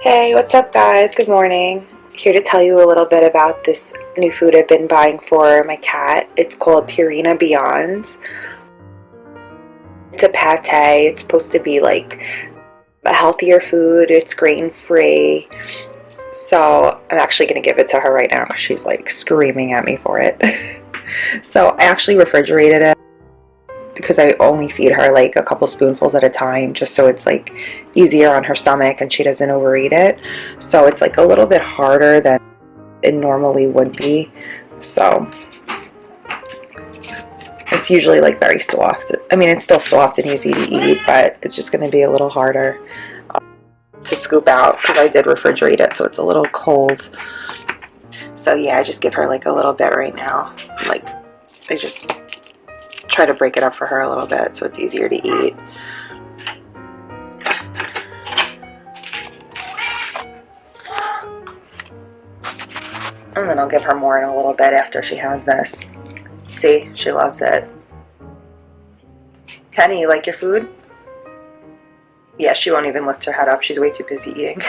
Hey, what's up guys? Good morning. Here to tell you a little bit about this new food I've been buying for my cat. It's called Purina Beyond. It's a pate. It's supposed to be like a healthier food. It's grain-free. So I'm actually going to give it to her right now because she's like screaming at me for it. So I actually refrigerated it because I only feed her like a couple spoonfuls at a time, just so it's like easier on her stomach and she doesn't overeat it. So it's like a little bit harder than it normally would be. So it's usually like very soft. I mean, it's still soft and easy to eat, but it's just going to be a little harder to scoop out because I did refrigerate it, so it's a little cold. So yeah, I just give her like a little bit right now. Like I just try to break it up for her a little bit so it's easier to eat. And then I'll give her more in a little bit after she has this. See, she loves it. Penny, you like your food? Yeah, she won't even lift her head up. She's way too busy eating.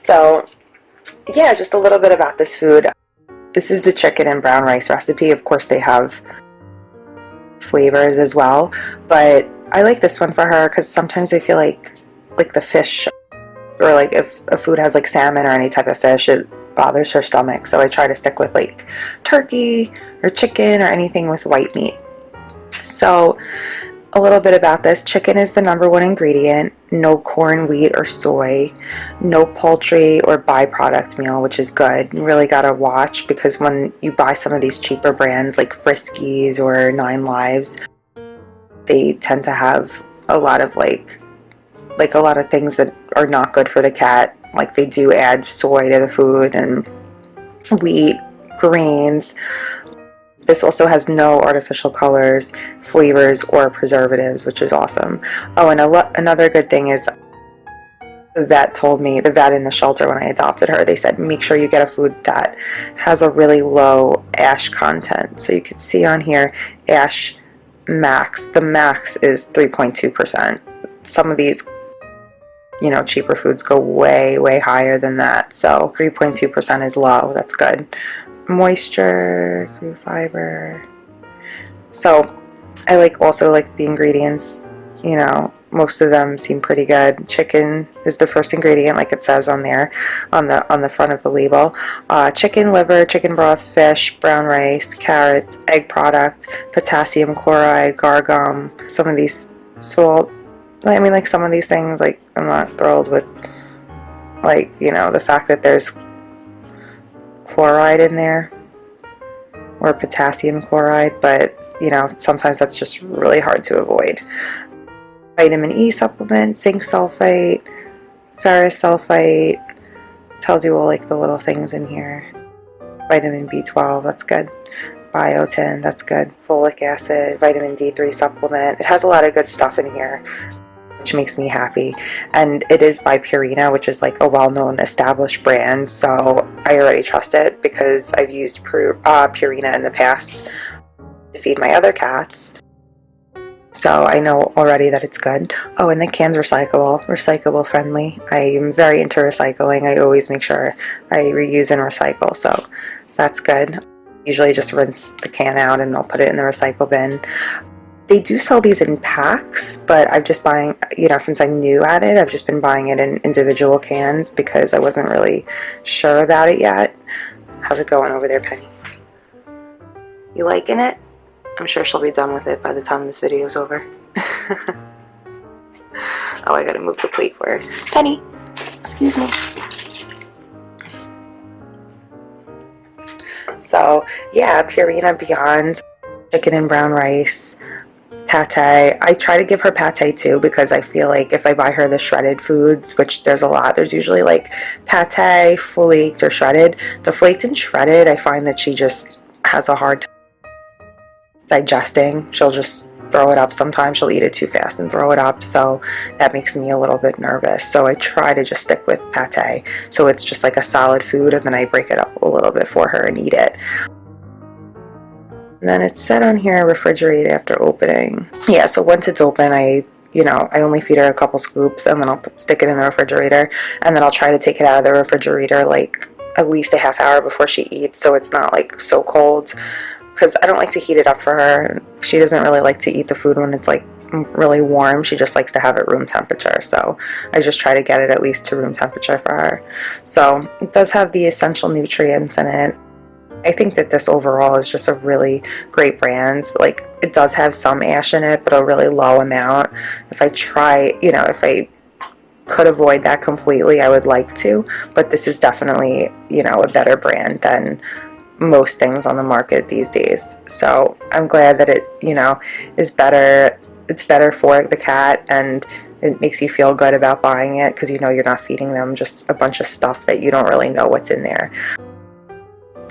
So, yeah, just a little bit about this food. This is the chicken and brown rice recipe. Of course, they have flavors as well, but I like this one for her because sometimes I feel like the fish, or like if a food has like salmon or any type of fish, it bothers her stomach. So I try to stick with like turkey or chicken or anything with white meat. So a little bit about this. Chicken is the #1 ingredient. No corn, wheat, or soy. No poultry or byproduct meal, which is good. You really gotta watch because when you buy some of these cheaper brands like Friskies or 9 Lives, they tend to have a lot of like a lot of things that are not good for the cat. Like they do add soy to the food and wheat, grains. This also has no artificial colors, flavors, or preservatives, which is awesome. Oh, and another good thing is the vet told me, the vet in the shelter when I adopted her, they said make sure you get a food that has a really low ash content. So you can see on here, ash max. The max is 3.2%. Some of these, cheaper foods go way, way higher than that. So 3.2% is low. That's good. Moisture, crude fiber. So I also like the ingredients. Most of them seem pretty good. Chicken is the first ingredient, like it says on there, on the front of the label. Chicken liver, chicken broth, fish, brown rice, carrots, egg product, potassium chloride, gargum. Some of these salt. I mean, like some of these things, like I'm not thrilled with, the fact that there's chloride in there, or potassium chloride, but sometimes that's just really hard to avoid. Vitamin E supplement, zinc sulfate, ferrous sulfate, tells you all like the little things in here. Vitamin B12, that's good. Biotin, that's good. Folic acid, vitamin D3 supplement. It has a lot of good stuff in here, which makes me happy. And it is by Purina, which is like a well-known established brand, so I already trust it because I've used Purina in the past to feed my other cats, so I know already that it's good. Oh, and the can's recyclable friendly. I am very into recycling. I always make sure I reuse and recycle, so that's good. Usually just rinse the can out and I'll put it in the recycle bin. They do sell these in packs, but I've just buying, since I'm new at it, I've just been buying it in individual cans because I wasn't really sure about it yet. How's it going over there, Penny? You liking it? I'm sure she'll be done with it by the time this video is over. Oh, I gotta move the plate for her. Penny, excuse me. So, yeah, Purina Beyond, chicken and brown rice, pate. I try to give her pate too because I feel like if I buy her the shredded foods, which there's a lot, there's usually like pate, flaked, or shredded. The flaked and shredded, I find that she just has a hard time digesting. She'll just throw it up sometimes. She'll eat it too fast and throw it up, so that makes me a little bit nervous. So I try to just stick with pate, so it's just like a solid food, and then I break it up a little bit for her and eat it. And then it's set on here, refrigerate after opening. Yeah, so once it's open, I you know, I only feed her a couple scoops, and then I'll stick it in the refrigerator, and then I'll try to take it out of the refrigerator like at least a half hour before she eats, so it's not like so cold, because I don't like to heat it up for her. She doesn't really like to eat the food when it's like really warm. She just likes to have it room temperature, so I just try to get it at least to room temperature for her. So it does have the essential nutrients in it. I think that this overall is just a really great brand. Like, it does have some ash in it, but a really low amount. If I try, you know, if I could avoid that completely, I would like to, but this is definitely, you know, a better brand than most things on the market these days. So I'm glad that it, you know, is better. It's better for the cat, and it makes you feel good about buying it because you know you're not feeding them just a bunch of stuff that you don't really know what's in there.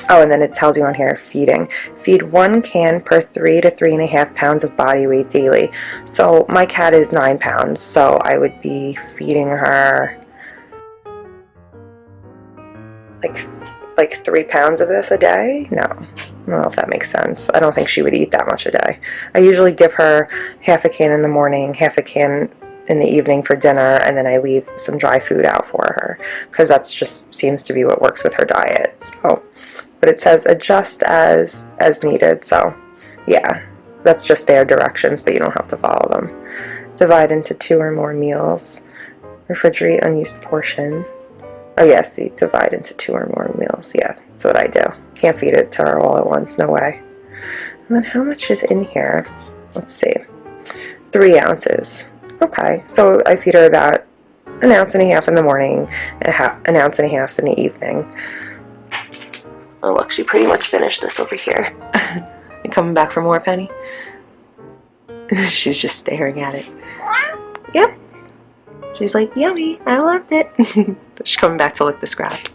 Oh, and then it tells you on here, feeding. Feed 1 can per 3 to 3.5 pounds of body weight daily. So my cat is 9 pounds, so I would be feeding her like 3 pounds of this a day? No. I don't know if that makes sense. I don't think she would eat that much a day. I usually give her half a can in the morning, half a can in the evening for dinner, and then I leave some dry food out for her because that's just seems to be what works with her diet. So, but it says adjust as needed. So yeah, that's just their directions, but you don't have to follow them. Divide into 2 or more meals. Refrigerate unused portion. Oh yeah, see, divide into 2 or more meals. Yeah, that's what I do. Can't feed it to her all at once, no way. And then how much is in here? Let's see. 3 ounces. Okay, so I feed her about 1.5 ounces in the morning, and 1.5 ounces in the evening. Oh look, she pretty much finished this over here. You coming back for more, Penny? She's just staring at it. Yep. She's like, yummy, I loved it. She's coming back to lick the scraps.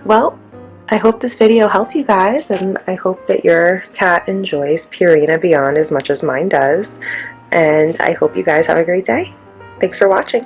Well, I hope this video helped you guys, and I hope that your cat enjoys Purina Beyond as much as mine does. And I hope you guys have a great day. Thanks for watching.